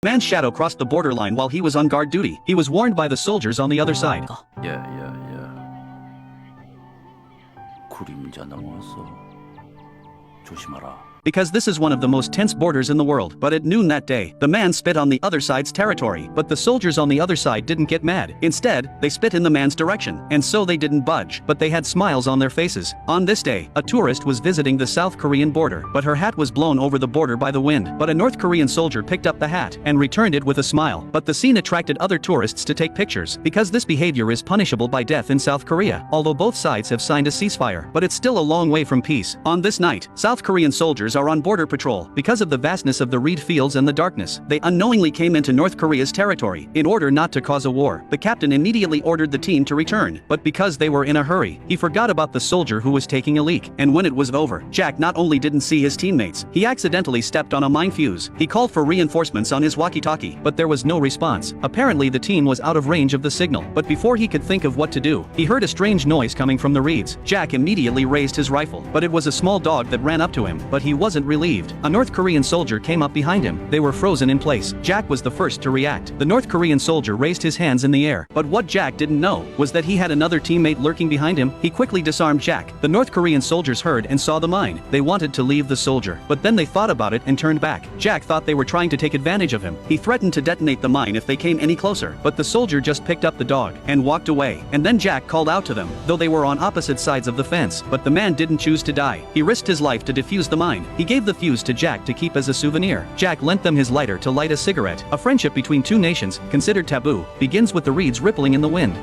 Man's shadow crossed the borderline while he was on guard duty. He was warned by the soldiers on the other side. 야. 그림자 넘어왔어. 조심하라. Because this is one of the most tense borders in the world. But at noon that day, the man spit on the other side's territory. But the soldiers on the other side didn't get mad. Instead, they spit in the man's direction. And so they didn't budge. But they had smiles on their faces. On this day, a tourist was visiting the South Korean border. But her hat was blown over the border by the wind. But a North Korean soldier picked up the hat and returned it with a smile. But the scene attracted other tourists to take pictures. Because this behavior is punishable by death in South Korea. Although both sides have signed a ceasefire. But it's still a long way from peace. On this night, South Korean soldiers are on border patrol. Because of the vastness of the reed fields and the darkness, they unknowingly came into North Korea's territory. In order not to cause a war, the captain immediately ordered the team to return. But because they were in a hurry, he forgot about the soldier who was taking a leak. And when it was over, Jack not only didn't see his teammates, he accidentally stepped on a mine fuse. He called for reinforcements on his walkie-talkie, but there was no response. Apparently the team was out of range of the signal. But before he could think of what to do, he heard a strange noise coming from the reeds. Jack immediately raised his rifle, but it was a small dog that ran up to him, but he wasn't relieved. A North Korean soldier came up behind him. They were frozen in place. Jack was the first to react. The North Korean soldier raised his hands in the air. But what Jack didn't know was that he had another teammate lurking behind him. He quickly disarmed Jack. The North Korean soldiers heard and saw the mine. They wanted to leave the soldier, but then they thought about it and turned back. Jack thought they were trying to take advantage of him. He threatened to detonate the mine if they came any closer, but the soldier just picked up the dog and walked away. And then Jack called out to them, though they were on opposite sides of the fence. But the man didn't choose to die. He risked his life to defuse the mine. He gave the fuse to Jack to keep as a souvenir. Jack lent them his lighter to light a cigarette. A friendship between two nations, considered taboo, begins with the reeds rippling in the wind.